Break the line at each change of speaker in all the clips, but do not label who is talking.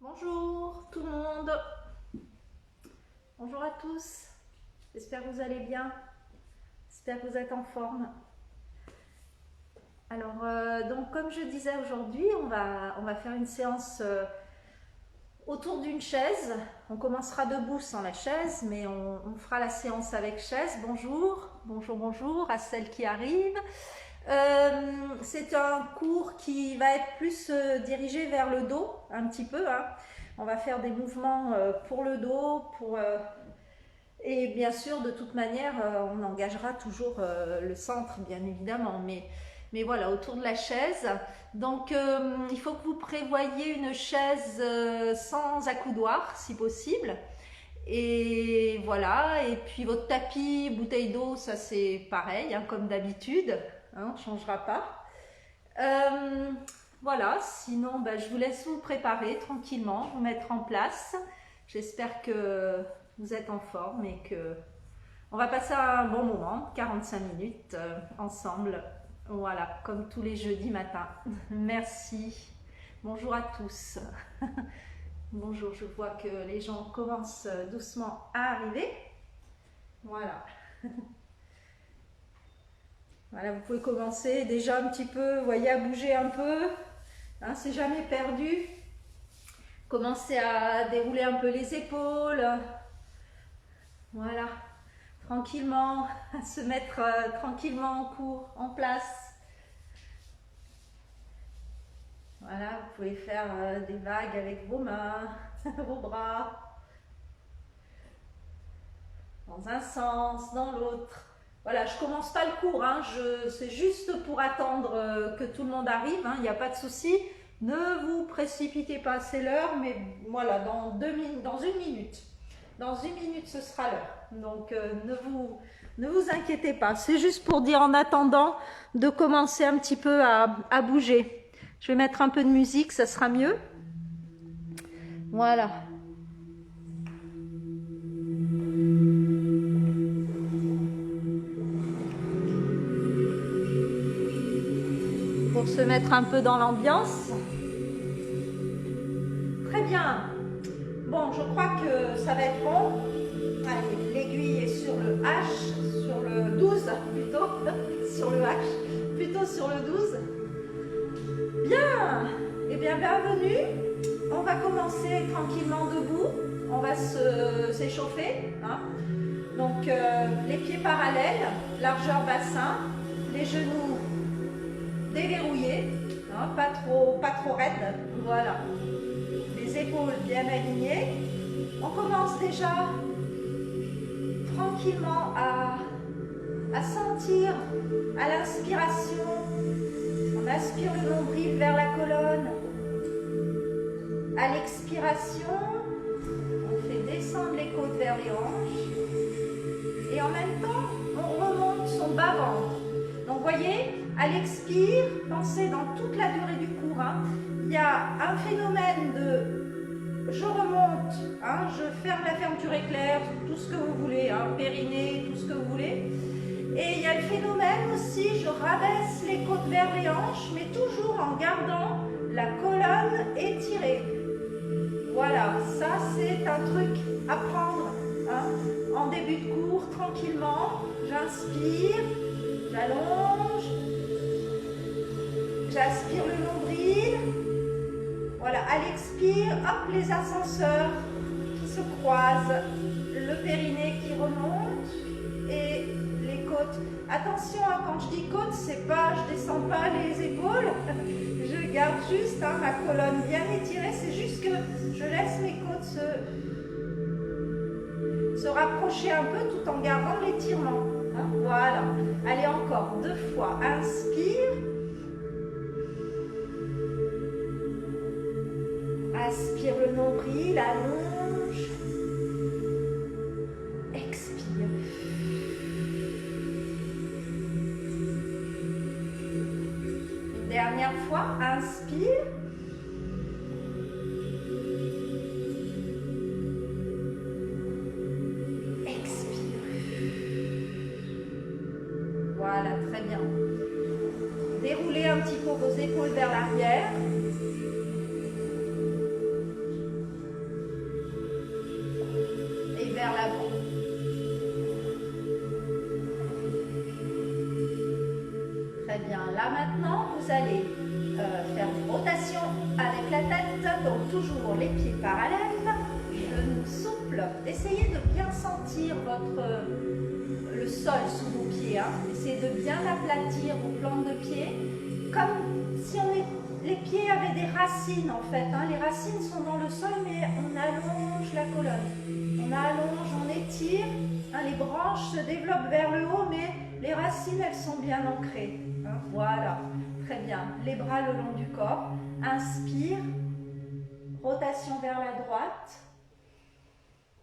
Bonjour tout le monde, bonjour à tous, j'espère que vous allez bien, j'espère que vous êtes en forme. Alors donc comme je disais aujourd'hui, on va faire une séance autour d'une chaise. On commencera debout sans la chaise, mais on fera la séance avec chaise. Bonjour, bonjour, bonjour à celles qui arrivent. C'est un cours qui va être plus dirigé vers le dos, un petit peu, hein. On va faire des mouvements pour le dos, et bien sûr, de toute manière, on engagera toujours le centre, bien évidemment, mais voilà, autour de la chaise. Donc, il faut que vous prévoyiez une chaise sans accoudoir, si possible. Et voilà, et puis votre tapis, bouteille d'eau, ça c'est pareil, hein, comme d'habitude, hein, on ne changera pas. Voilà, sinon je vous laisse vous préparer tranquillement, vous mettre en place. J'espère que vous êtes en forme et que on va passer un bon moment, 45 minutes ensemble. Voilà, comme tous les jeudis matins. Merci. Bonjour à tous. Bonjour, je vois que les gens commencent doucement à arriver. Voilà. Voilà, vous pouvez commencer déjà un petit peu, vous voyez, à bouger un peu. Hein, c'est jamais perdu. Commencez à dérouler un peu les épaules. Voilà, tranquillement, à se mettre tranquillement en place. Voilà, vous pouvez faire des vagues avec vos mains, vos bras, dans un sens, dans l'autre. Voilà, je commence pas le cours, hein, c'est juste pour attendre que tout le monde arrive, hein, il n'y a pas de souci. Ne vous précipitez pas, c'est l'heure, mais voilà, dans une minute. Dans une minute, ce sera l'heure. Donc, ne vous inquiétez pas. C'est juste pour dire en attendant de commencer un petit peu à bouger. Je vais mettre un peu de musique, ça sera mieux. Voilà. Pour se mettre un peu dans l'ambiance. Très bien. Bon, je crois que ça va être bon. Allez, l'aiguille est sur le H, sur le 12 plutôt, sur le H, plutôt sur le 12. Bien, eh bien bienvenue. On va commencer tranquillement debout. On va s'échauffer. Hein. Donc les pieds parallèles, largeur bassin, les genoux déverrouillés, hein, pas trop raides. Voilà. Les épaules bien alignées. On commence déjà tranquillement à sentir à l'inspiration. On aspire le nombril vers la colonne. À l'expiration, on fait descendre les côtes vers les hanches. Et en même temps, on remonte son bas-ventre. Donc, vous voyez, à l'expire, pensez dans toute la durée du cours, hein, il y a un phénomène de je remonte, hein, je ferme la fermeture éclair, tout ce que vous voulez, hein, périnée, tout ce que vous voulez. Et il y a le phénomène aussi, je rabaisse les côtes vers les hanches, mais toujours en gardant la colonne étirée. Voilà, ça c'est un truc à prendre, hein, en début de cours, tranquillement. J'inspire, j'allonge, j'aspire le nombril. Voilà, à l'expire, hop, les ascenseurs qui se croisent, le périnée qui remonte et les côtes. Attention, hein, quand je dis côtes, c'est pas, je descends pas les épaules, je garde juste hein, ma colonne bien étirée, c'est juste que je laisse mes côtes se rapprocher un peu tout en gardant l'étirement. Hein, voilà, allez encore 2 fois, inspire. Aspire le nombril, allonge. Expire. Une dernière fois, inspire. Expire. Voilà, très bien. Déroulez un petit peu vos épaules vers l'arrière. toujours les pieds parallèles, genoux souples. Essayez de bien sentir le sol sous vos pieds. Hein. Essayez de bien aplatir vos plantes de pied, comme si les pieds avaient des racines en fait. Hein. Les racines sont dans le sol, mais on allonge la colonne. On allonge, on étire. Hein. Les branches se développent vers le haut, mais les racines, elles sont bien ancrées. Hein. Voilà, très bien. Les bras le long du corps. Inspire, rotation vers la droite.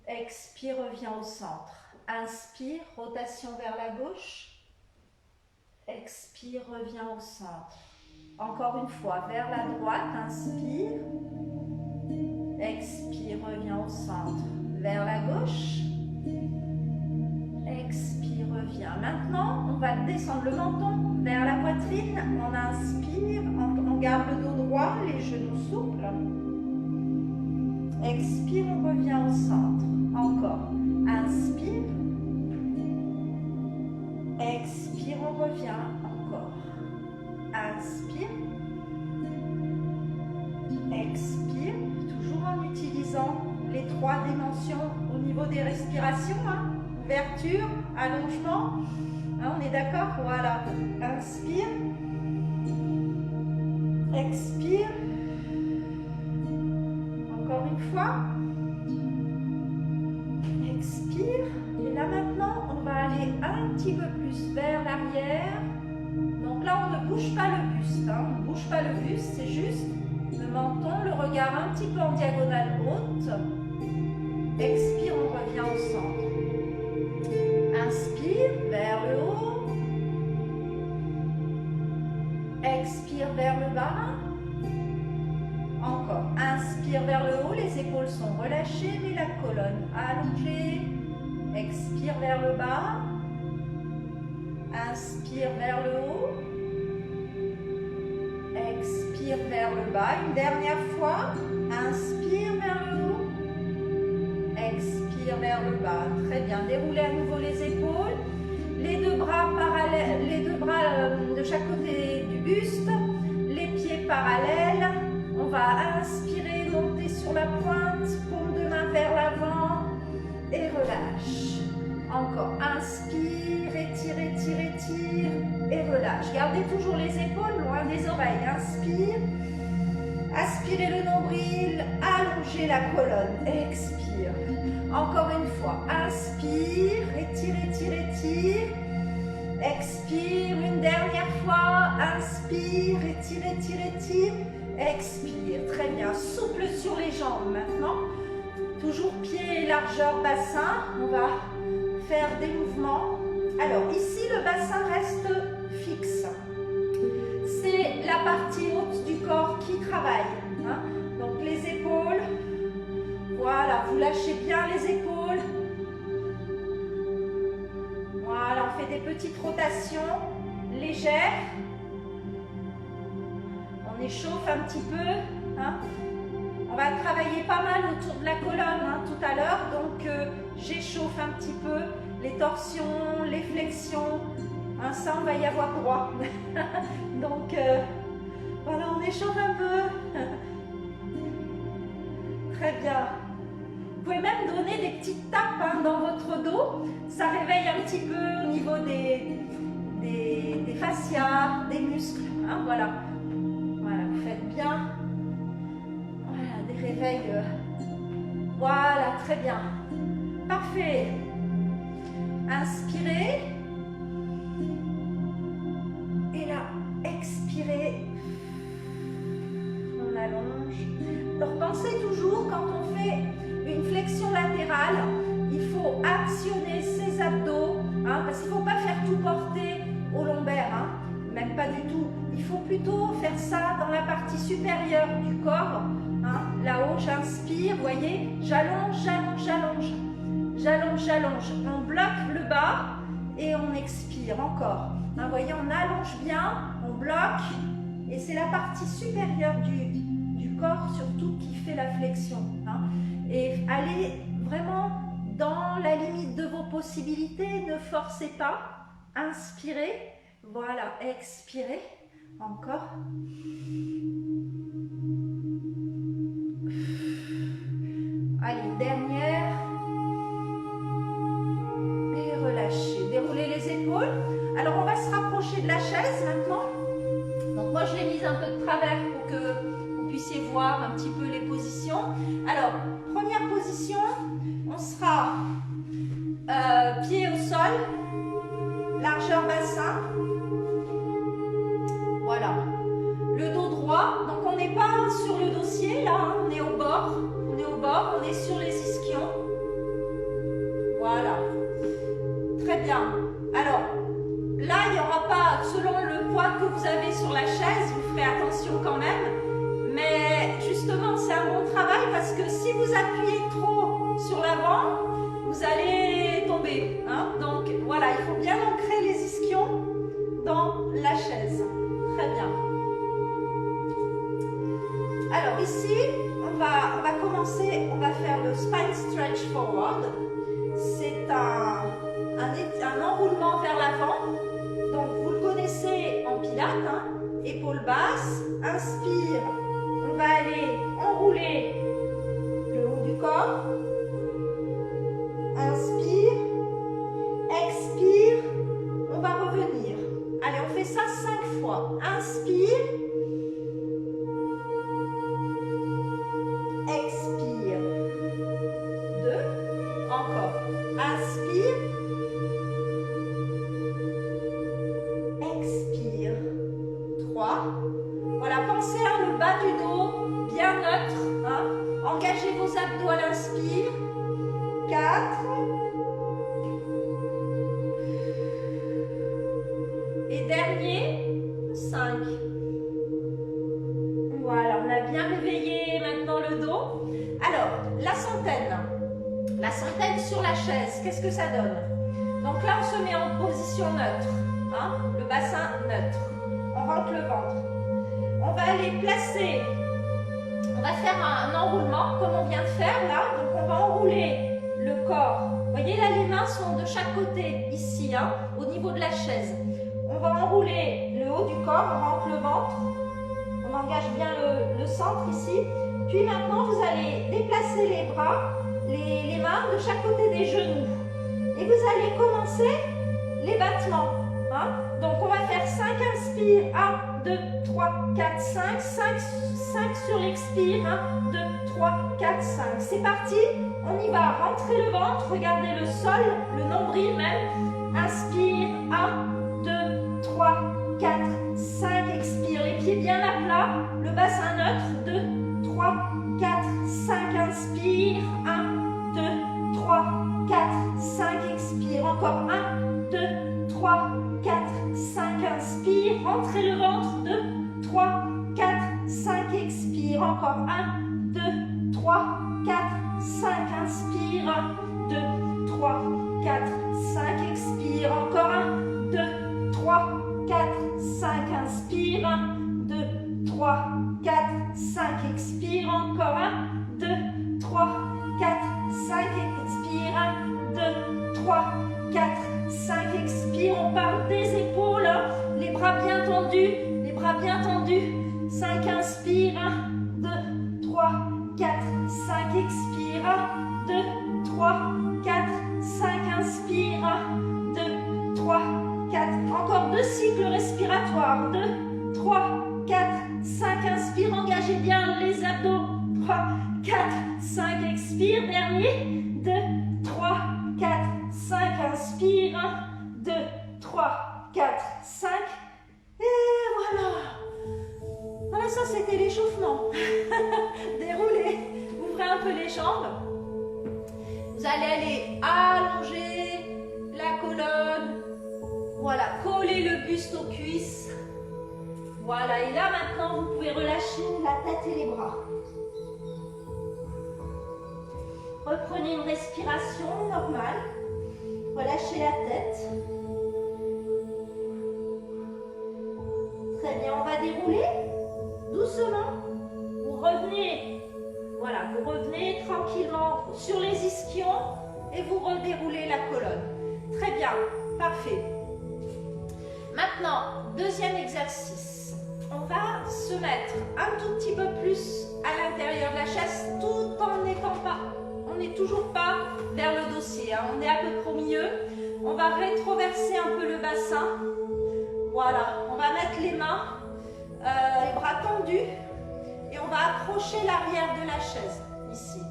Expire, reviens au centre. Inspire, rotation vers la gauche. Expire, reviens au centre. Encore une fois, vers la droite, inspire. Expire, reviens au centre. Vers la gauche. Expire, reviens. Maintenant, on va descendre le menton vers la poitrine. On inspire, on garde le dos droit, les genoux souples. Expire, on revient au centre. Encore. Inspire. Expire, on revient. Encore. Inspire. Expire. Toujours en utilisant les 3 dimensions au niveau des respirations. Hein. Ouverture, allongement. Hein, on est d'accord? Voilà. Inspire. Expire. Encore une fois. Expire. Et là maintenant, on va aller un petit peu plus vers l'arrière. Donc là, on ne bouge pas le buste. Hein. On ne bouge pas le buste, c'est juste le menton, le regard un petit peu en diagonale haute. Expire, on revient au centre. Inspire vers le haut. Expire vers le bas. Encore. Inspire vers le haut, les épaules sont relâchées, mais la colonne allongée. Expire vers le bas. Inspire vers le haut. Expire vers le bas. Une dernière fois. Inspire vers le haut. Expire vers le bas. Très bien. Déroulez à nouveau les épaules. Les 2 bras parallèles, les 2 bras de chaque côté du buste. Les pieds parallèles. On va inspirer, monter sur la pointe, paume de main vers l'avant et relâche. Encore, inspire, étire, étire, étire et relâche. Gardez toujours les épaules loin des oreilles. Inspire, aspirez le nombril, allongez la colonne. Expire. Encore une fois, inspire, étire, étire, étire. Expire, une dernière fois, inspire, étire, étire, étire. Expire, très bien, souple sur les jambes maintenant, toujours pieds, largeur, bassin, on va faire des mouvements. Alors ici le bassin reste fixe, c'est la partie haute du corps qui travaille, hein. Donc les épaules, voilà, vous lâchez bien les épaules, voilà, on fait des petites rotations légères. On échauffe un petit peu. Hein. On va travailler pas mal autour de la colonne hein, tout à l'heure. Donc, j'échauffe un petit peu les torsions, les flexions. Hein, ça, on va y avoir droit. Donc, voilà, on échauffe un peu. Très bien. Vous pouvez même donner des petites tapes hein, dans votre dos. Ça réveille un petit peu au niveau des fascias, des muscles. Hein, voilà. Voilà, vous faites bien. Voilà, des réveils. Voilà, très bien. Parfait. Inspirez. Et là, expirez. On allonge. Alors, pensez toujours, quand on fait une flexion latérale, il faut actionner ses abdos, hein, parce qu'il ne faut pas faire tout porter au lombaire, hein, même pas du tout. Il faut plutôt faire ça dans la partie supérieure du corps. Hein, là-haut, j'inspire, vous voyez, j'allonge, j'allonge, j'allonge. J'allonge, j'allonge. On bloque le bas et on expire encore. Hein, vous voyez, on allonge bien, on bloque. Et c'est la partie supérieure du corps surtout qui fait la flexion. Hein. Et allez vraiment dans la limite de vos possibilités, ne forcez pas. Inspirez, voilà, expirez, encore. voir un petit peu les positions. Alors, première position, on sera pied au sol, largeur bassin. Voilà. Le dos droit, donc on n'est pas sur le dossier là, hein, on est au bord, on est sur les ischions. Voilà. Très bien. Alors, là, il n'y aura pas, selon le poids que vous avez sur la chaise, vous ferez attention quand même. Mais justement, c'est un bon travail parce que si vous appuyez trop sur l'avant, vous allez tomber. Hein. Donc, voilà, il faut bien ancrer les ischions dans la chaise. Très bien. Alors ici, on va commencer, on va faire le spine stretch forward. C'est un enroulement vers l'avant. Donc vous le connaissez en pilates, hein, épaules basses, inspire, on va aller enrouler le haut du corps. Inspire, expire, on va revenir. Allez, on fait ça 5 fois. Inspire. Expire. 2. Encore. Inspire. Expire. 3. Voilà, pensez à le bas du dos, bien neutre. Hein. Engagez vos abdos à l'inspire. 4. Et dernier, 5. Voilà, on a bien réveillé maintenant le dos. Alors, la centaine. La centaine sur la chaise, qu'est-ce que ça donne? Donc là, on se met en position neutre. Hein, le bassin neutre. On rentre le ventre. On va aller placer, on va faire un enroulement comme on vient de faire là. Donc on va enrouler le corps. Vous voyez là, les mains sont de chaque côté ici, hein, au niveau de la chaise. On va enrouler le haut du corps, on rentre le ventre. On engage bien le centre ici. Puis maintenant, vous allez déplacer les bras, les mains de chaque côté des genoux. Et vous allez commencer les battements. Hein. Donc, on va faire 5 inspire. 1, 2, 3, 4, 5. 5 sur l'expire. 1, 2, 3, 4, 5. C'est parti. On y va. Rentrez le ventre. Regardez le sol, le nombril même. Inspire. 1, 2, 3, 4, 5. Expire. Les pieds bien à plat. Le bassin neutre. 2, 3, 4, 5. Inspire. 1, 2, 3, 4, 5. Expire. Encore 1, 2, 3, 4, 5. Inspire. Rentrez le ventre. 2, 3, 4, 5. Expire. Encore 1, 2, 3, 4, 5. Inspire. 1, 2, 3, 4, 5. Expire. Encore 1, 2, 3, 4, 5. Inspire. 1, 2, 3, 4, 5. Expire. Encore 1, 2, 3, 4, 5. Expire. 1, 2, 3, 4, 5. Expire. On part des épaules. Les bras bien tendus. Les bras bien tendus. 5. Inspire. 1, 2, 3, 4, 5. Expire. 1, 2, 3, 4, 5. Inspire. 1, 2, 3, 4. Encore 2 cycles respiratoires. 2, 3, 4, 5. Inspire. Engagez bien les abdos. 3, 4, 5. Expire. Dernier. 2, 3, 4, 5. Inspire. 1, 2, 3, 4, 5. Et voilà. Voilà, ça c'était l'échauffement. Déroulez. Ouvrez un peu les jambes. Vous allez aller allonger la colonne. Voilà, coller le buste aux cuisses. Voilà, et là maintenant, vous pouvez relâcher la tête et les bras. Reprenez une respiration normale. Relâchez la tête. Très bien, on va dérouler doucement. Vous revenez, voilà, vous revenez tranquillement sur les ischions et vous redéroulez la colonne. Très bien, parfait. Maintenant, deuxième exercice. On va se mettre un tout petit peu plus à l'intérieur de la chaise tout en n'étant pas, on n'est toujours pas vers le dossier, hein. On est à peu près au milieu. On va rétroverser un peu le bassin. Voilà, on va mettre les mains, les bras tendus et on va approcher l'arrière de la chaise, ici.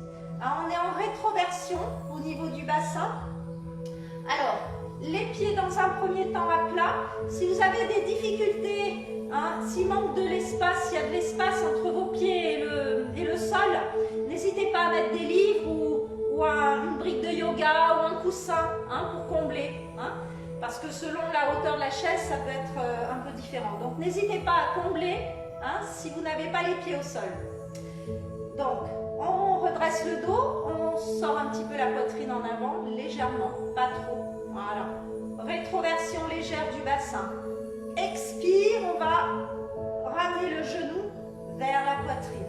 Alors, on est en rétroversion au niveau du bassin. Alors, les pieds dans un premier temps à plat. Si vous avez des difficultés, hein, s'il manque de l'espace, s'il y a de l'espace entre vos pieds et le sol, n'hésitez pas à mettre des livres ou une brique de yoga ou un coussin, hein, pour combler. Hein, parce que selon la hauteur de la chaise, ça peut être un peu différent. Donc, n'hésitez pas à combler, hein, si vous n'avez pas les pieds au sol. Donc, on redresse le dos, on sort un petit peu la poitrine en avant, légèrement, pas trop. Voilà. Rétroversion légère du bassin. Expire, on va ramener le genou vers la poitrine.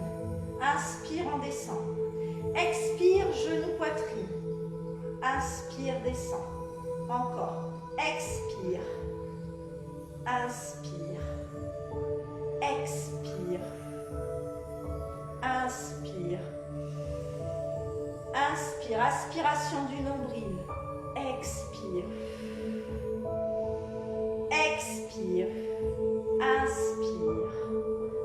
Inspire, on descend. Expire, genou, poitrine. Inspire, descend. Encore. Expire. Inspire. Expire. Inspire. Inspire. Aspiration du nombril. Expire. Expire. Inspire.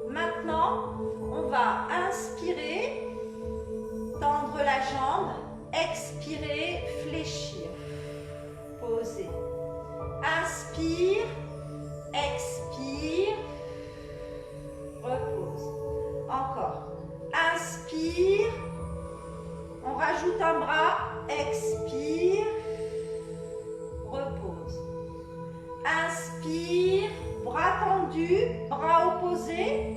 Maintenant, on va inspirer, tendre la jambe, expirer, fléchir. Poser. Inspire, expire, repose. Encore. Inspire, on rajoute un bras, expire, repose. Inspire, bras tendus, bras opposés,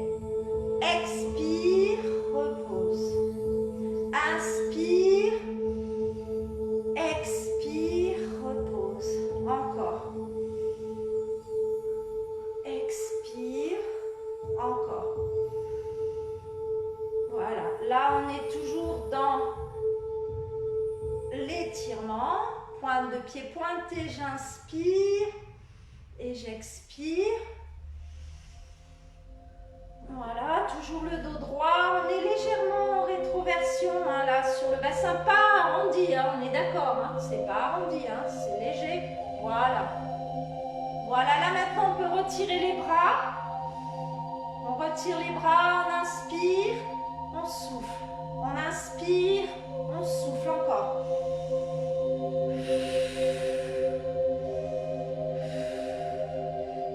expire, repose. Inspire, expire, repose. Encore. Expire, encore. Voilà, là on est toujours dans l'étirement. Pointe de pied pointée, j'inspire et j'expire. Voilà, toujours le dos droit. On est légèrement en rétroversion, hein, là sur le bassin, pas arrondi, hein, on est d'accord, hein, c'est pas arrondi, hein, c'est léger. Voilà. Voilà, là maintenant on peut retirer les bras. On retire les bras, on inspire, on souffle. On inspire, on souffle encore.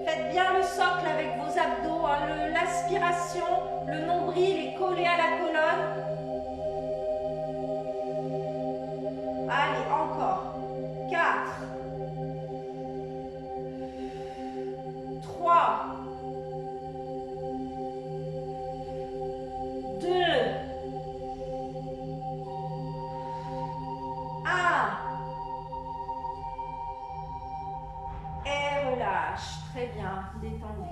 Faites bien le socle avec vos abdos, hein, l'aspiration, le nombril est collé à la colonne. Allez, encore. 4, 3, 2, 1. Et relâche. Très bien, détendu.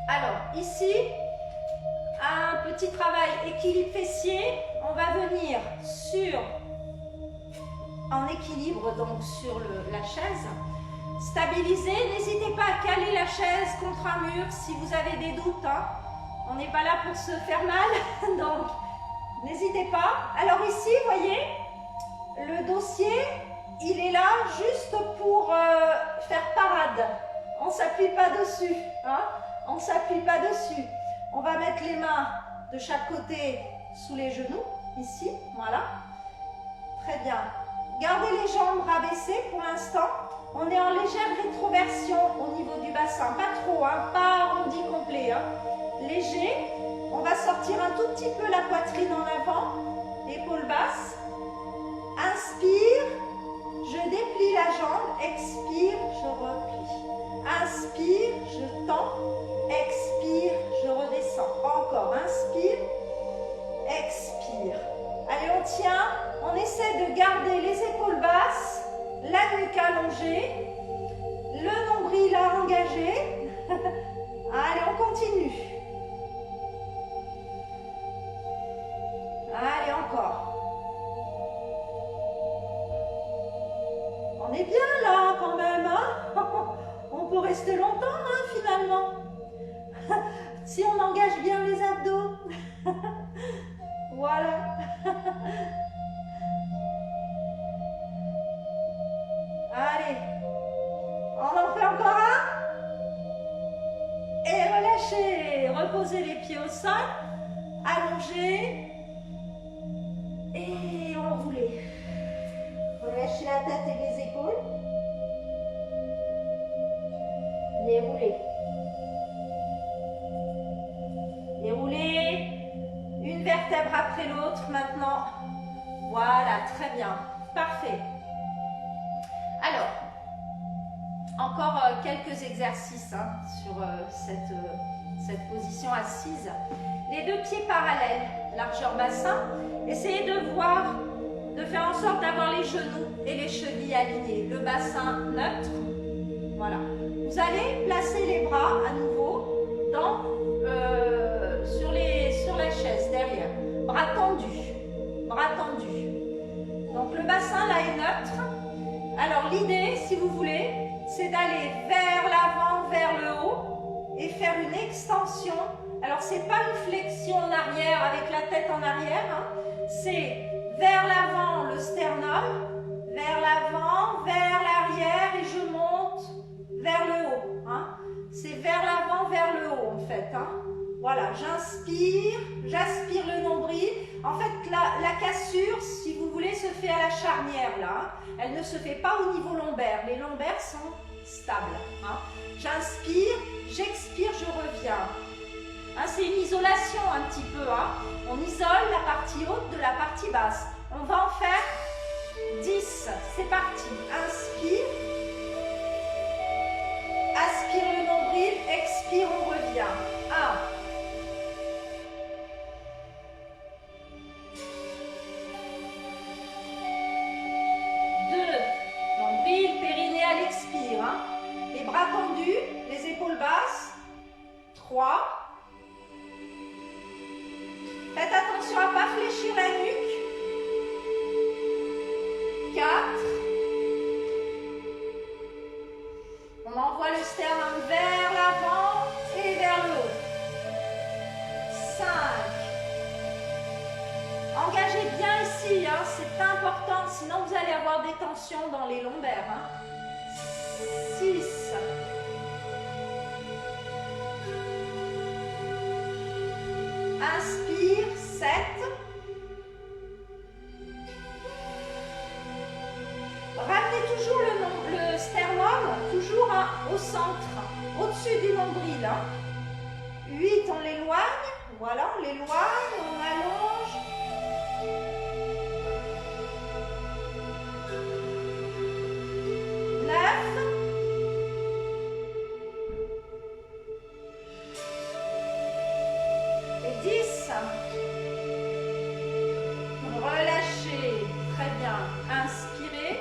Alors, ici, un petit travail équilibre fessier. On va venir en équilibre, donc sur la chaise. Stabiliser. N'hésitez pas à caler la chaise contre un mur si vous avez des doutes. Hein. On n'est pas là pour se faire mal, donc n'hésitez pas. Alors ici, vous voyez, le dossier, il est là juste pour faire parade. On ne s'appuie pas dessus. Hein. On ne s'appuie pas dessus. On va mettre les mains de chaque côté sous les genoux, ici, voilà. Très bien. Gardez les jambes rabaissées pour l'instant. On est en légère rétroversion au niveau du bassin. Pas trop, hein, pas arrondi complet. Hein. Léger. On va sortir un tout petit peu la poitrine en avant, épaules basses. Inspire, je déplie la jambe. Expire, je replie. Inspire, je tends. Expire, je redescends. Encore, inspire. Expire. Allez, on tient. On essaie de garder les épaules basses, la nuque allongée, le nombril à engager. Allez, on continue. Allez, encore. On est bien là quand même, hein. On peut rester longtemps, hein, finalement. Si on engage bien les abdos. Voilà. Allez. On en fait encore un. Et relâchez. reposez les pieds au sol, allongez et enroulez. Relâchez la tête et les épaules. Déroulez. Déroulez. Une vertèbre après l'autre maintenant. Voilà, très bien. Parfait. Alors, encore quelques exercices sur cette position assise. Les deux pieds parallèles, largeur bassin. Essayez de voir, de faire en sorte d'avoir les genoux et les chevilles alignés. Le bassin neutre. Voilà. Vous allez placer les bras à nouveau sur la chaise derrière. Bras tendus. Bras tendus. Donc le bassin là est neutre. Alors l'idée, si vous voulez, c'est d'aller vers l'avant, vers le haut et faire une extension. Alors c'est pas une flexion en arrière avec la tête en arrière, c'est vers l'avant le sternum, vers l'avant, vers l'arrière et je monte vers le haut. C'est vers l'avant, vers le haut en fait. Voilà, j'inspire, j'aspire le nombril. En fait, la cassure, si vous voulez, se fait à la charnière là. Elle ne se fait pas au niveau lombaire. Les lombaires sont stables. J'inspire, j'expire, je reviens. C'est une isolation un petit peu. On isole la partie haute de la partie basse. On va en faire 10. C'est parti. Inspire. Aspire le nombril. Expire, on revient. 1. 2. Nombril, périnée à l'expire. Les bras tendus, les épaules basses. 3. Faites attention à ne pas fléchir la nuque. 4. On envoie le sternum vers l'avant et vers le haut. 5. Engagez bien ici, c'est important, sinon vous allez avoir des tensions dans les lombaires. 6. Inspire, 7. Ramenez toujours le sternum, toujours au centre, au-dessus du nombril. 8, on l'éloigne. Voilà, on l'éloigne, on allonge. 9. Et 10. Relâchez. Très bien. Inspirez.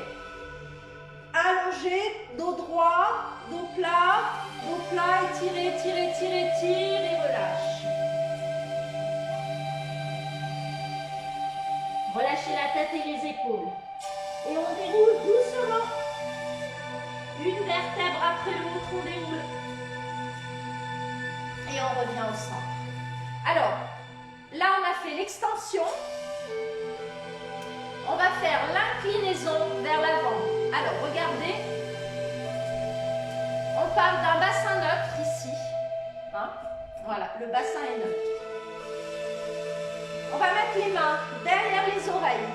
Allongez. Dos droit. Dos plat. Étirez, étirez, étirez, étirez. Et relâche. Relâchez la tête et les épaules. Et on déroule doucement. Une vertèbre après l'autre, on déroule. Et on revient au centre. Alors, là on a fait l'extension. On va faire l'inclinaison vers l'avant. Alors, regardez. On part d'un bassin neutre ici. Voilà, le bassin est neutre. On va mettre les mains derrière les oreilles.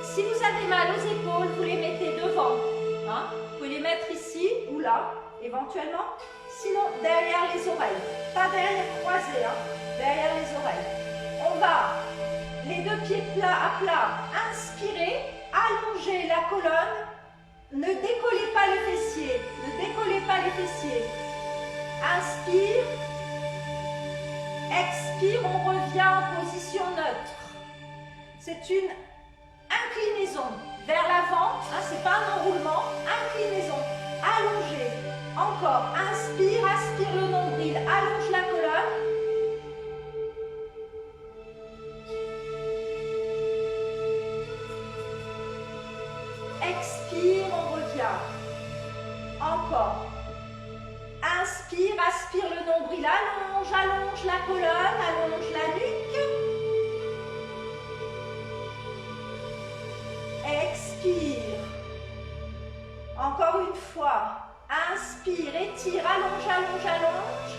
Si vous avez mal aux épaules, vous les mettez devant. Vous pouvez les mettre ici ou là, éventuellement. Sinon, derrière les oreilles. Pas derrière croisés, derrière les oreilles. On va, les deux pieds plats à plat, inspirer, allonger la colonne. Ne décollez pas les fessiers. Ne décollez pas les fessiers. Inspire. Expire, on revient en position neutre. C'est une inclinaison vers l'avant, c'est pas un enroulement, inclinaison, allongée. Encore, inspire, aspire le nombril, allonge la colonne. Expire, on revient. Encore. Inspire, aspire le nombril, allonge, allonge la colonne, allonge la nuque. Expire. Encore une fois. Inspire, étire, allonge, allonge, allonge.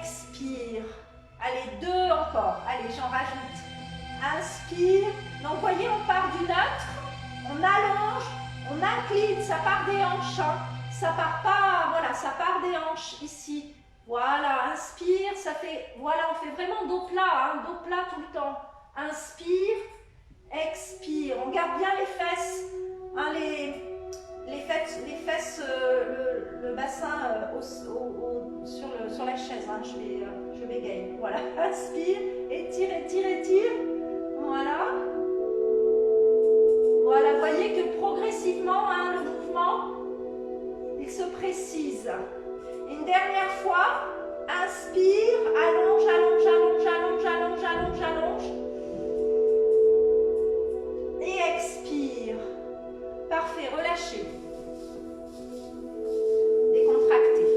expire. Allez, 2 encore. Allez, j'en rajoute. Inspire. Donc, vous voyez, on part du neutre, on allonge, on incline, ça part des hanches. Hein. Ça part pas, voilà, ça part des hanches ici. Voilà, inspire, ça fait, voilà, on fait vraiment dos plat tout le temps. Inspire, expire. On garde bien les fesses, hein, les fesses, le bassin sur la chaise. Hein, je bégaye. Voilà, inspire, étire, étire, étire. Voilà. Voilà, vous voyez que progressivement, hein, le mouvement, il se précise. Une dernière fois, inspire, allonge, allonge, allonge, allonge, allonge, allonge, allonge. Et expire. Parfait, relâchez. Décontractez.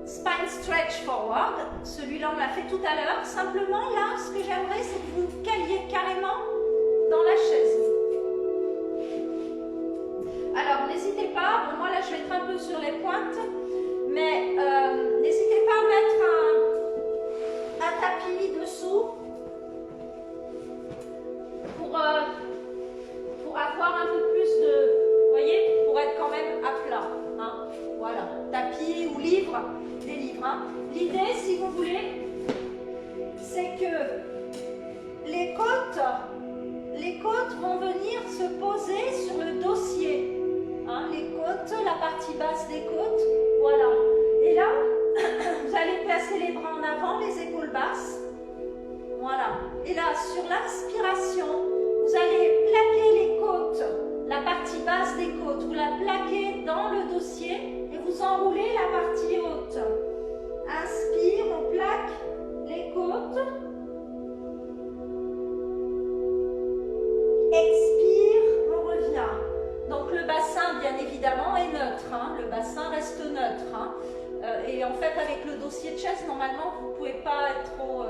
Spine stretch forward. Celui-là, on l'a fait tout à l'heure. Simplement, là, ce que j'aimerais, c'est que vous vous caliez carrément dans la chaise. Alors, n'hésitez pas, bon, moi là je vais être un peu sur les pointes, mais n'hésitez pas à mettre un tapis dessous pour avoir un peu plus de, vous voyez, pour être quand même à plat. Hein, voilà, tapis ou livre, des livres. Hein. L'idée, si vous voulez, c'est que les côtes vont venir se poser sur le dossier. Hein, les côtes, la partie basse des côtes, voilà. Et là, vous allez placer les bras en avant, les épaules basses. Voilà. Et là, sur l'inspiration, vous allez plaquer les côtes, la partie basse des côtes, vous la plaquez dans le dossier et vous enroulez la partie haute. Inspire, on plaque les côtes. Expire, on revient. Donc le bassin, bien évidemment, est neutre. Hein. Le bassin reste neutre. Hein. Et en fait, avec le dossier de chaise, normalement, vous ne pouvez pas être trop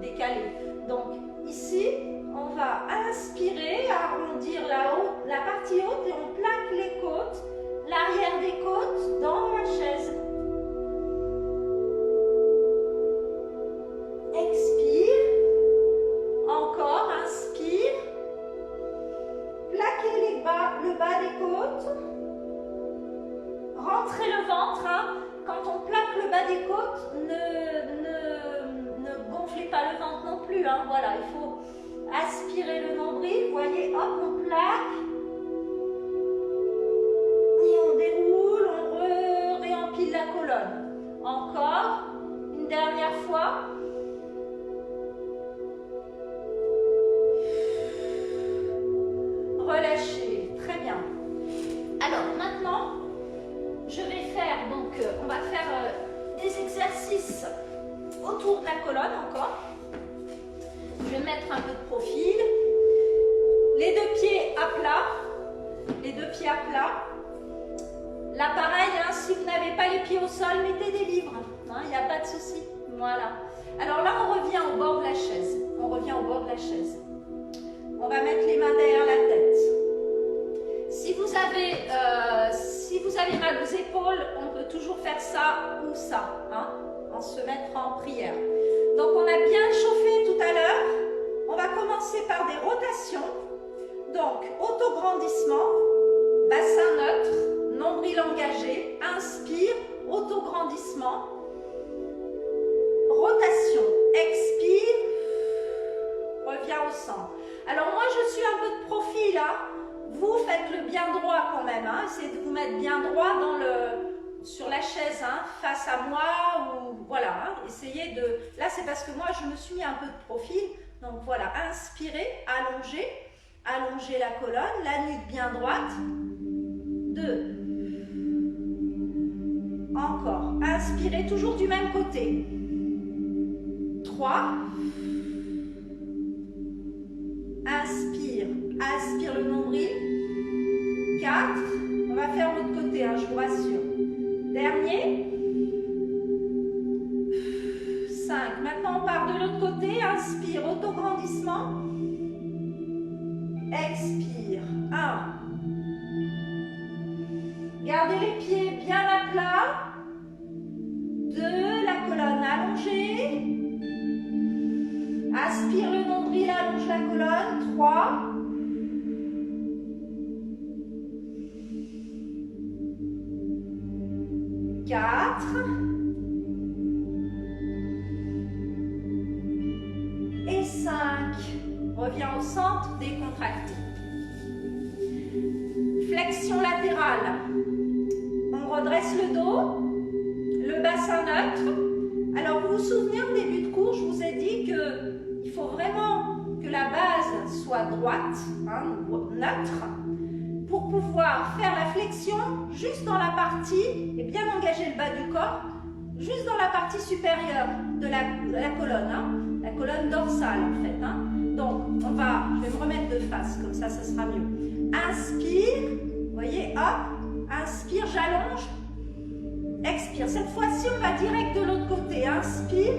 décalé. Donc ici, on va inspirer, arrondir la partie haute et on plaque les côtes, l'arrière des côtes dans la chaise. Expire. Encore, inspire. Plaquez le bas des côtes. Rentrez le ventre. Hein. Quand on plaque le bas des côtes, ne gonflez pas le ventre non plus. Hein. Voilà, il faut aspirer le nombril. Vous voyez, hop, on plaque. Et on déroule, on réempile la colonne. Encore, une dernière fois. Relâchez, très bien. Alors maintenant, je vais faire, donc on va faire des exercices autour de la colonne encore. Je vais mettre un peu de profil. Les deux pieds à plat. Les deux pieds à plat. Là pareil, hein, si vous n'avez pas les pieds au sol, mettez des livres. Il n'y a pas de souci. Voilà. Alors là, on revient au bord de la chaise. On revient au bord de la chaise. On va mettre les mains derrière la tête. Si vous avez mal aux épaules, on peut toujours faire ça ou ça, hein, en se mettre en prière. Donc on a bien chauffé tout à l'heure. On va commencer par des rotations. Donc autograndissement, bassin neutre, nombril engagé, inspire, autograndissement, rotation, expire, revient au centre. Alors moi je suis un peu de profil, hein. Vous faites-le bien droit quand même, hein. Essayez de vous mettre bien droit sur la chaise, hein, face à moi, ou voilà, hein. Essayez de, là c'est parce que moi je me suis mis un peu de profil, donc voilà, inspirez, allongez la colonne, la nuque bien droite, 2, encore, inspirez toujours du même côté, 3, aspire le nombril. 4, on va faire l'autre côté, hein, je vous rassure. Dernier. 5. Maintenant, on part de l'autre côté. Inspire, autograndissement. Expire. 1. Gardez les pieds bien plat. 2, la colonne allongée. Aspire le nombril, allonge la colonne. 3. 4. Et 5. Reviens au centre, décontracté. Flexion latérale. On redresse le dos, le bassin neutre. Alors vous vous souvenez au début de cours, je vous ai dit qu'il faut vraiment que la base soit droite, neutre, pour pouvoir faire la flexion juste dans la partie, et bien engager le bas du corps, juste dans la partie supérieure de la colonne, la colonne dorsale en fait. Donc je vais me remettre de face, comme ça sera mieux. Inspire, vous voyez, hop, inspire, j'allonge, expire. Cette fois-ci, on va direct de l'autre côté, inspire.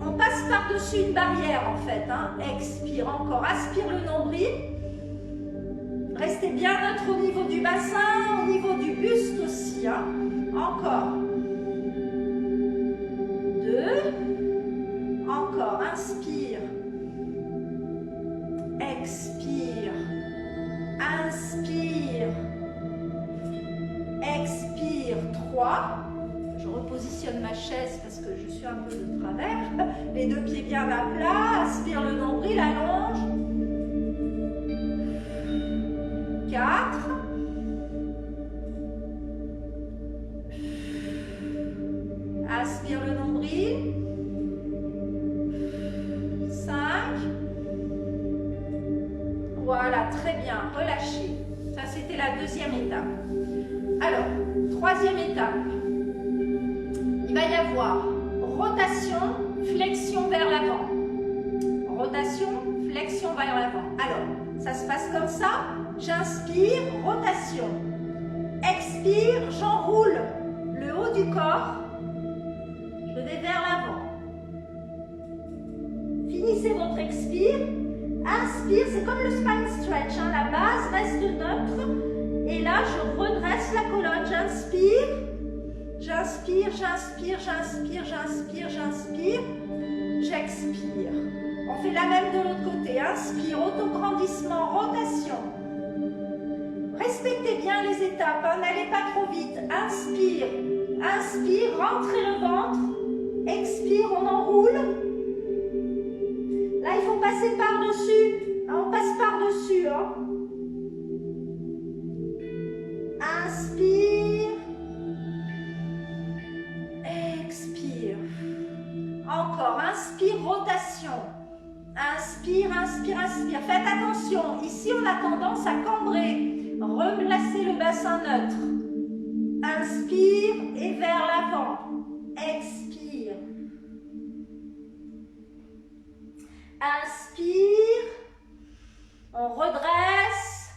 On passe par-dessus une barrière en fait, expire encore, aspire le nombril. Restez bien neutre au niveau du bassin, au niveau du buste aussi. Encore. 2. Encore. Inspire. Expire. Inspire. Expire. 3. Je repositionne ma chaise parce que je suis un peu de travers. Les 2 pieds bien à plat. Aspire le nombril, allonge. 4. Aspire le nombril. 5. Voilà, très bien, relâchez. Ça, c'était la deuxième étape. Alors, troisième étape. Il va y avoir rotation, flexion vers l'avant. Rotation, flexion vers l'avant. Alors, ça se passe comme ça. J'inspire, rotation. Expire, j'enroule le haut du corps. Je vais vers l'avant. Finissez votre expire. Inspire, c'est comme le spine stretch. La base reste neutre. Et là, je redresse la colonne. J'inspire. J'inspire, j'inspire, j'inspire, j'inspire, j'inspire. J'expire. On fait la même de l'autre côté. Inspire, autograndissement, rotation. Respectez bien les étapes, n'allez pas trop vite. Inspire, inspire, rentrez le ventre. Expire, on enroule. Là, il faut passer par-dessus. On passe par-dessus. Inspire. Expire. Encore, inspire, rotation. Inspire, inspire, inspire. Faites attention, ici on a tendance à cambrer. Replacez le bassin neutre. Inspire et vers l'avant. Expire. Inspire. On redresse.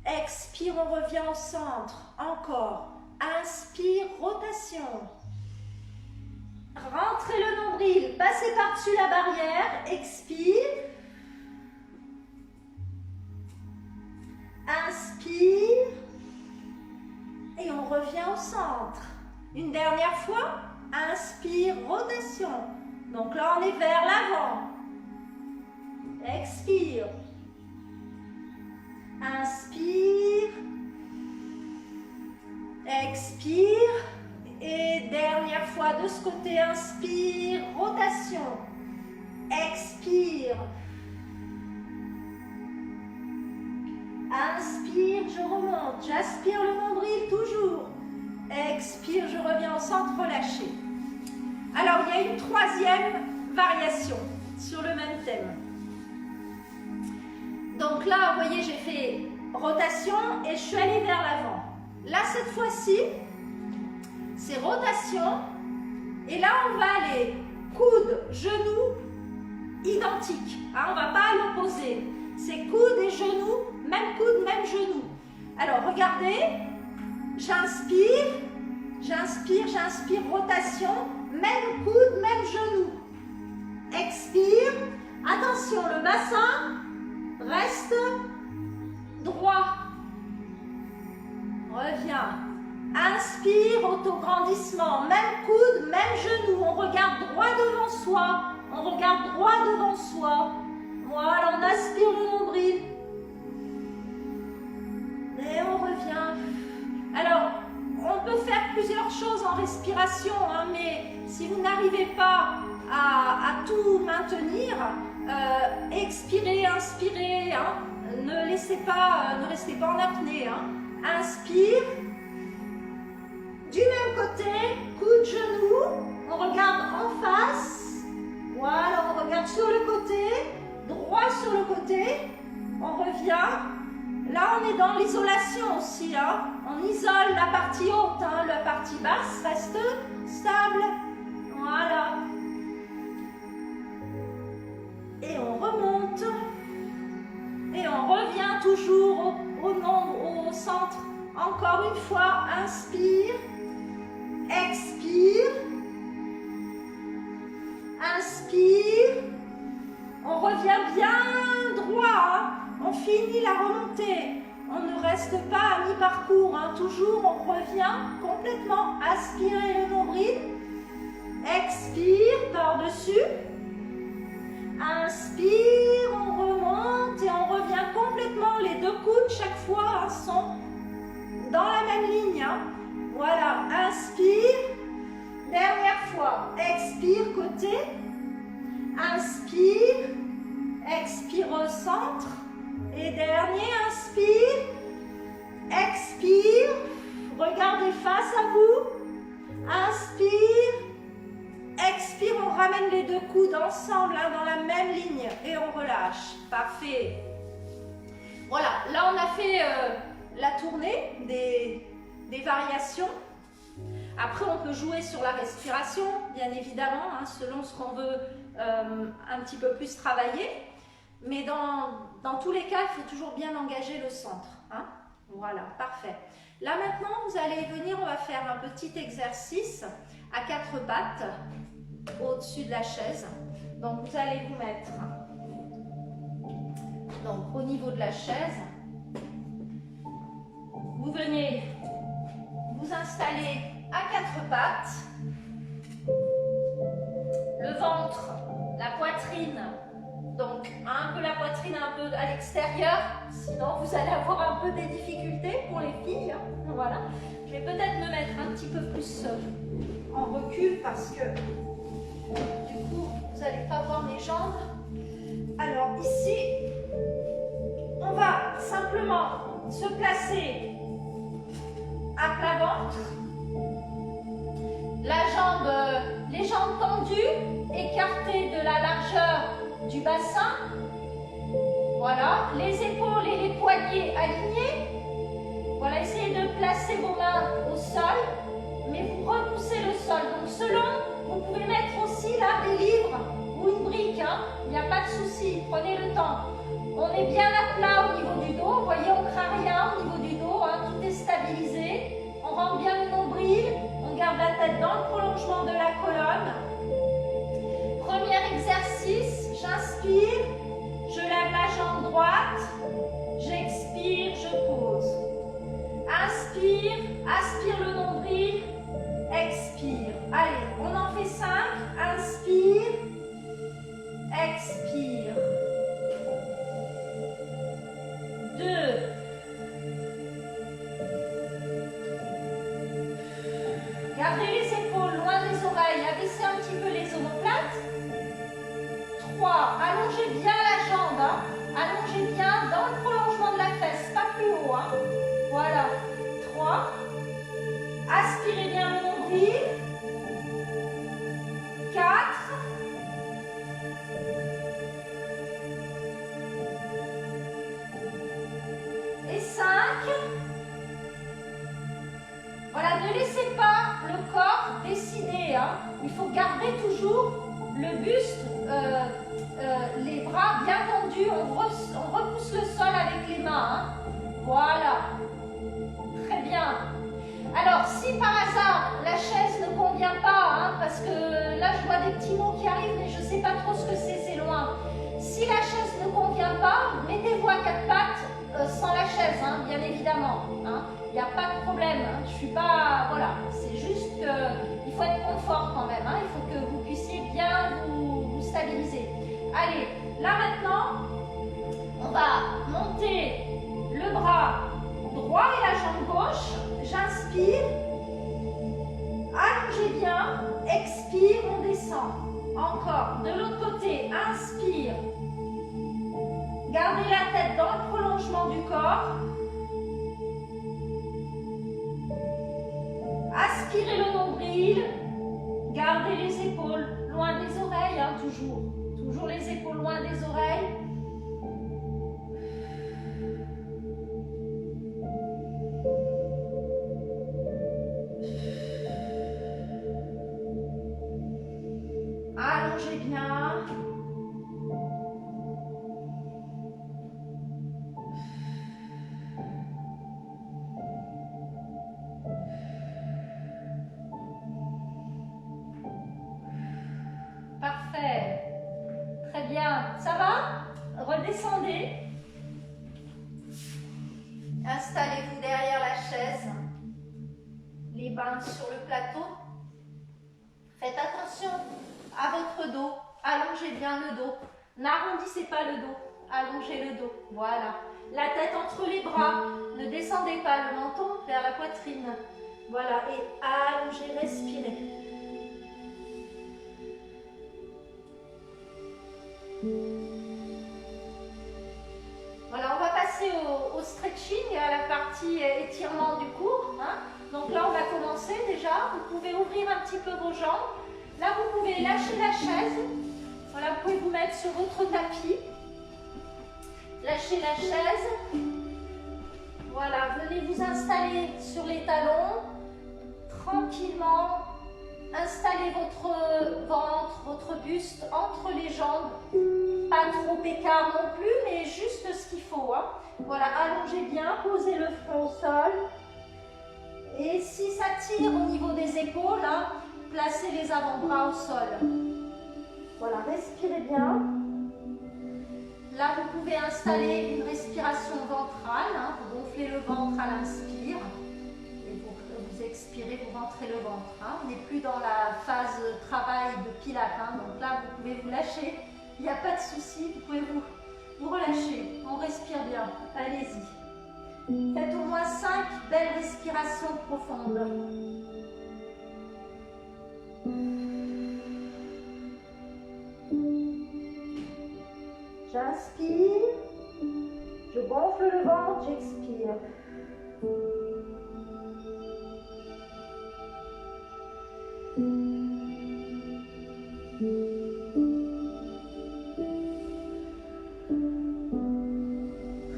Expire, on revient au centre. Encore. Inspire, rotation. Rentrez le nombril. Passez par-dessus la barrière. Expire. Inspire. Et on revient au centre. Une dernière fois. Inspire, rotation. Donc là, on est vers l'avant. Expire. Inspire. Expire. Et dernière fois de ce côté. Inspire, rotation. Expire. Inspire, je remonte. J'aspire le nombril toujours. Expire, je reviens au centre, relâché. Alors, il y a une troisième variation sur le même thème. Donc là, vous voyez, j'ai fait rotation et je suis allée vers l'avant. Là, cette fois-ci, c'est rotation. Et là, on va aller coude, genou, identique. On ne va pas à l'opposé. C'est coude et genou, même coude, même genou. Alors, regardez. J'inspire, j'inspire, j'inspire, rotation. Même coude, même genou. Expire. Attention, le bassin reste droit. Reviens. Inspire, autograndissement. Même coude, même genou. On regarde droit devant soi. On regarde droit devant soi. Voilà, on aspire le nombril. Et on revient. Alors, on peut faire plusieurs choses en respiration, hein, mais si vous n'arrivez pas à tout maintenir, expirez, inspirez, hein, ne restez pas en apnée. Hein. Inspire, du même côté, coude, genou, on regarde en face, voilà, on regarde sur le côté, droit sur le côté, on revient, là on est dans l'isolation aussi, hein. On isole la partie haute, hein, la partie basse reste stable, voilà. Et on remonte. Et on revient toujours au centre. Encore une fois, inspire, expire, inspire. On revient bien droit, hein. On finit la remontée. On ne reste pas à mi-parcours, hein. Toujours on revient complètement. Aspirez le nombril, expire par-dessus. Inspire, on remonte et on revient complètement. Les deux coudes, chaque fois, hein, sont dans la même ligne. Hein. Voilà, inspire. Dernière fois, expire côté. Inspire. Expire au centre. Et dernier, inspire. Expire. Regardez face à vous. Inspire. Expire, on ramène les deux coudes ensemble, hein, dans la même ligne et on relâche. Parfait. Voilà, là on a fait la tournée des variations. Après, on peut jouer sur la respiration, bien évidemment, hein, selon ce qu'on veut un petit peu plus travailler. Mais dans tous les cas, il faut toujours bien engager le centre. Hein. Voilà, parfait. Là maintenant, vous allez venir, on va faire un petit exercice à 4 pattes au-dessus de la chaise. Donc vous allez vous mettre donc, au niveau de la chaise. Vous venez vous installer à 4 pattes. Le ventre, la poitrine, donc un peu la poitrine un peu à l'extérieur, sinon vous allez avoir un peu des difficultés pour les filles. Hein. Voilà. Je vais peut-être me mettre un petit peu plus en recul parce que du coup vous n'allez pas voir mes jambes. Alors ici, on va simplement se placer à plat ventre, les jambes tendues, écartées de la largeur du bassin. Voilà, les épaules et les poignets alignés. Voilà, essayez de placer vos mains au sol, mais vous repoussez le sol. Donc selon, vous pouvez mettre aussi là des livres ou une brique, hein. Il n'y a pas de souci, prenez le temps. On est bien à plat au niveau du dos, vous voyez, on ne craint rien au niveau du dos, hein. Tout est stabilisé. On rentre bien le nombril, on garde la tête dans le prolongement de la colonne. Premier exercice, j'inspire, je lève la jambe droite, j'expire, je pose. Inspire, aspire le nombril, expire. Allez, on en fait 5, inspire, expire. 2. Gardez les épaules loin des oreilles, abaissez un petit peu les omoplates. 3. Allongez bien la jambe, hein. Allongez bien dans le prolongement de la fesse, pas plus haut. Hein. Voilà. 3. Aspirez bien le nombril. 4. Et 5. Voilà, ne laissez pas le corps décider. Hein. Il faut garder toujours le buste, les bras bien tendus. On repousse le sol avec les mains. Hein. Voilà. Très bien. Alors, si par hasard la chaise ne convient pas, hein, parce que là je vois des petits mots qui arrivent, mais je ne sais pas trop ce que c'est loin. Si la chaise ne convient pas, mettez-vous à 4 pattes sans la chaise, hein, bien évidemment. Hein. Il n'y a pas de problème. Hein. Je suis pas... Voilà, c'est juste qu'il faut être confort quand même. Hein. Il faut que vous puissiez bien vous stabiliser. Allez, là maintenant, on va monter le bras droit et la jambe gauche. J'inspire. Allongez bien. Expire, on descend. Encore. De l'autre côté, inspire. Gardez la tête dans le prolongement du corps. Aspirez le nombril. Gardez les épaules loin des oreilles, hein, toujours. Toujours les épaules loin des oreilles. Allongez bien. Parfait. Très bien. Ça va? Redescendez. Installez-vous derrière la chaise. Les mains sur le plateau. Faites attention à votre dos. Allongez bien le dos. N'arrondissez pas le dos. Allongez le dos. Voilà. La tête entre les bras. Ne descendez pas le menton vers la poitrine. Voilà. Et allongez, respirez. Voilà, on va passer au stretching, à la partie étirement du cours. Hein. Donc là, on va commencer déjà. Vous pouvez ouvrir un petit peu vos jambes. Là, vous pouvez lâcher la chaise. Voilà, vous pouvez vous mettre sur votre tapis. Lâchez la chaise. Voilà, venez vous installer sur les talons. Tranquillement. Installez votre ventre, votre buste entre les jambes. Pas trop écart non plus, mais juste ce qu'il faut. Hein. Voilà, allongez bien, posez le front au sol. Et si ça tire au niveau des épaules, hein, placez les avant-bras au sol. Voilà, respirez bien. Là, vous pouvez installer une respiration ventrale. Hein, vous gonflez le ventre à l'inspire. Et vous expirez, vous rentrez le ventre. Hein. On n'est plus dans la phase travail de pilates. Hein, donc là, vous pouvez vous lâcher. Il n'y a pas de souci, vous pouvez vous relâcher. On respire bien. Allez-y. Faites au moins 5 belles respirations profondes. J'inspire. Je gonfle le ventre, j'expire.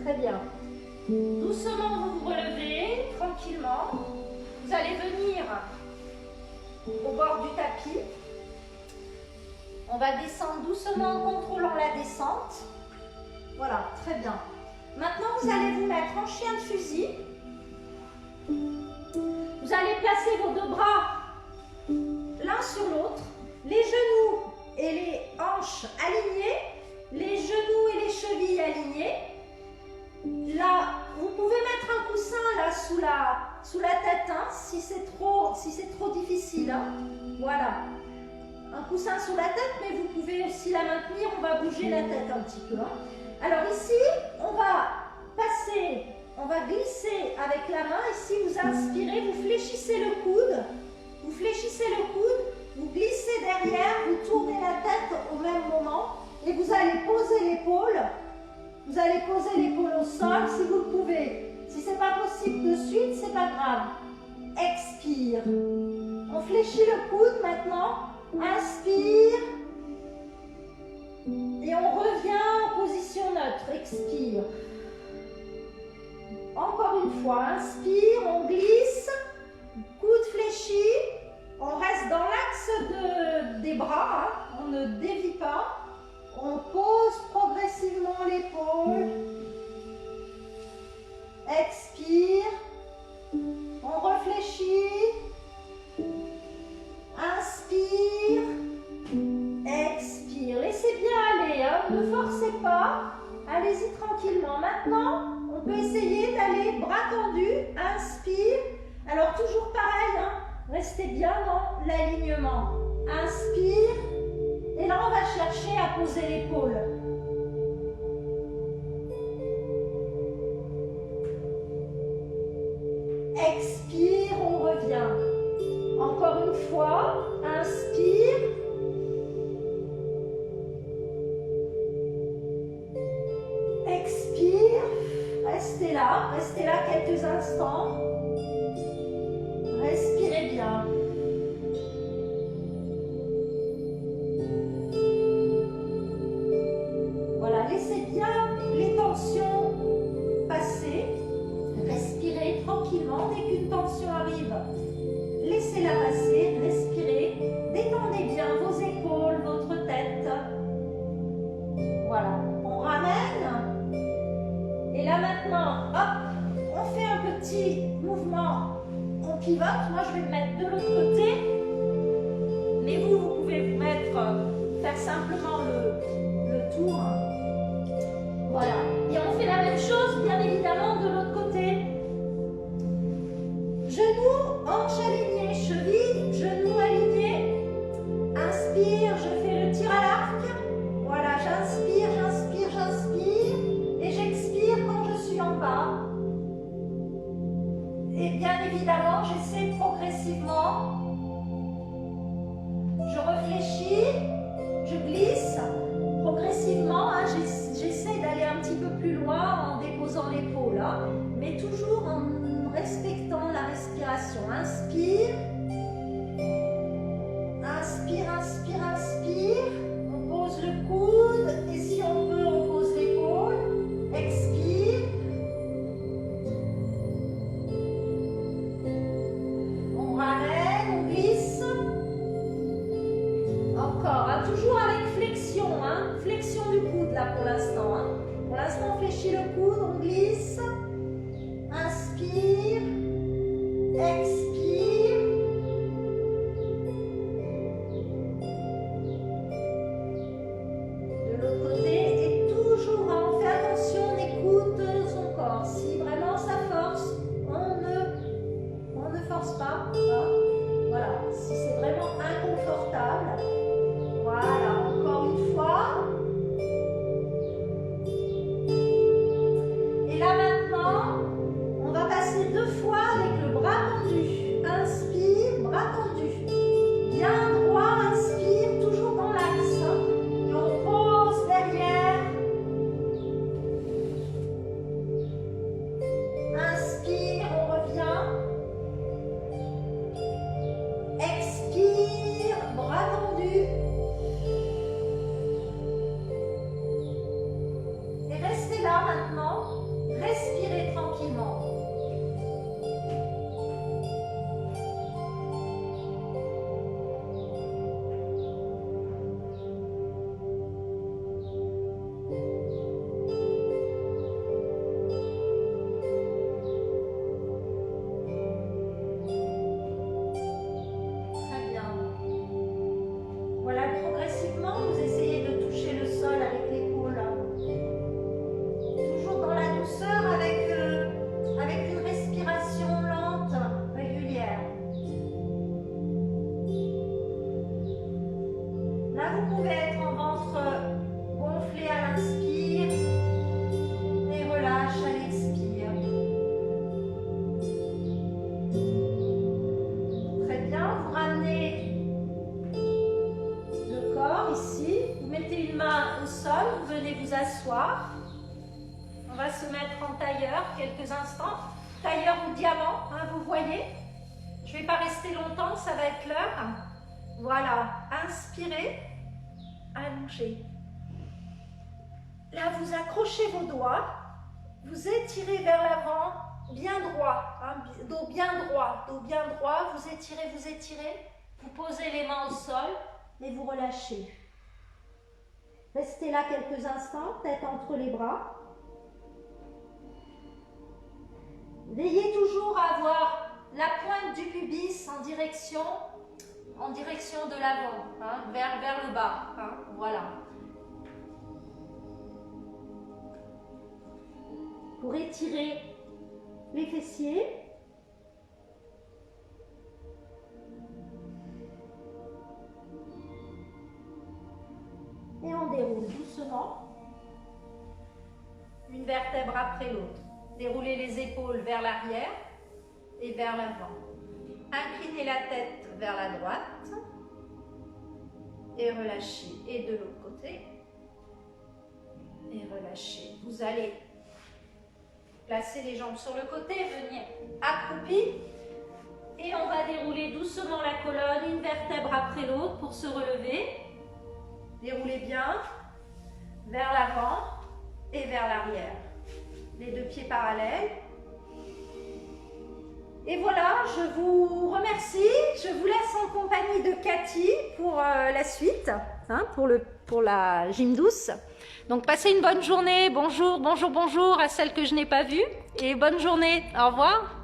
Très bien. Doucement, vous vous relevez, tranquillement. Vous allez venir au bord du tapis. On va descendre doucement en contrôlant la descente. Voilà, très bien. Maintenant, vous allez vous mettre en chien de fusil. Vous allez placer vos deux bras l'un sur l'autre, les genoux et les hanches alignés, les genoux et les chevilles alignés. Là, vous pouvez mettre un coussin là sous la tête, hein, si c'est trop difficile. Hein. Voilà. Un coussin sous la tête, mais vous pouvez aussi la maintenir, on va bouger la tête un petit peu. Hein. Alors ici, on va glisser avec la main. Ici, vous inspirez, vous fléchissez le coude. Vous fléchissez le coude, vous glissez derrière, vous tournez la tête au même moment et vous allez poser l'épaule. Vous allez poser l'épaule au sol si vous le pouvez. Si ce n'est pas possible de suite, c'est pas grave. Expire. On fléchit le coude maintenant. Inspire. Et on revient en position neutre. Expire. Encore une fois, inspire, on glisse. Coude fléchi. On reste dans l'axe des bras. Hein. On ne dévie pas. On pose progressivement l'épaule. Expire. On réfléchit. Inspire. Expire. Laissez bien aller. Hein. Ne forcez pas. Allez-y tranquillement. Maintenant, on peut essayer d'aller bras tendus, inspire. Alors toujours pareil, hein, restez bien dans l'alignement. Inspire. Et là, on va chercher à poser l'épaule. Expire, on revient. Encore une fois, inspire. Expire. Restez là quelques instants. Respirez bien. Voilà, laissez bien les tensions passer. Respirez tranquillement. Dès qu'une tension arrive, laissez-la passer. Respirez. Détendez bien vos épaules, votre tête. Voilà. On ramène. Et là maintenant, hop, on fait un petit mouvement. On pivote. Moi, je vais me mettre de l'autre côté. Mais vous pouvez vous mettre, faire simplement le tour. Voilà. Et on fait la même chose, bien évidemment, de l'autre côté. Genoux, hanches alignées, cheville, genoux alignés. Inspire, je fais le tir à l'arc. Voilà, j'inspire, j'inspire, j'inspire. Et j'expire quand je suis en bas. Et bien évidemment, j'essaie progressivement. Je réfléchis, je glisse progressivement. Hein, j'essaie d'aller un petit peu plus loin en déposant l'épaule, hein, mais toujours en respectant la respiration. Inspire. Inspire, inspire, inspire. On pose le coude et si on peut, on pose l'épaule. Expire. On ramène, on glisse. Encore, hein, toujours avec flexion. Hein, flexion du coude là pour l'instant. Hein. Pour l'instant, on fléchit le coude, on glisse. Inspire. Expire. De l'autre côté, et toujours, hein, on fait attention, on écoute son corps. Si vraiment ça force, on ne force pas. Hein. Voilà, si c'est vraiment inconfortable. Voilà, encore une fois. Et là maintenant, on va passer 2 fois avec le bras tendu. Inspire, bras tendu. Bien droit, inspire, toujours dans l'axe. Et on pose derrière. Inspire, on revient. Expire, bras tendu. Et restez là maintenant. Respirez tranquillement. Très bien. Voilà, progressivement, vous essayez de toucher le sol avec l'épaule. Toujours dans la douceur avec une respiration lente, régulière. Là, vous pouvez être en ventre gonflé à l'inspire et relâche à l'expire. Très bien, vous ramenez le corps ici, vous mettez une main au sol, vous venez vous asseoir. On va se mettre en tailleur quelques instants. Tailleur ou diamant, hein, vous voyez. Je ne vais pas rester longtemps, ça va être l'heure. Voilà, inspirez, allongez. Là, vous accrochez vos doigts, vous étirez vers l'avant, bien droit, hein, dos bien droit, vous étirez, vous posez les mains au sol et vous relâchez. Restez là quelques instants, tête entre les bras. Veillez toujours à avoir la pointe du pubis en direction de l'avant, hein, vers le bas. Hein, voilà. Pour étirer les fessiers. Et on déroule doucement, une vertèbre après l'autre. Déroulez les épaules vers l'arrière et vers l'avant. Inclinez la tête vers la droite et relâchez. Et de l'autre côté et relâchez. Vous allez placer les jambes sur le côté, venir accroupi et on va dérouler doucement la colonne, une vertèbre après l'autre pour se relever. Déroulez bien vers l'avant et vers l'arrière. Les deux pieds parallèles. Et voilà, je vous remercie. Je vous laisse en compagnie de Cathy pour la suite, hein, pour la gym douce. Donc passez une bonne journée. Bonjour, bonjour, bonjour à celles que je n'ai pas vues. Et bonne journée. Au revoir.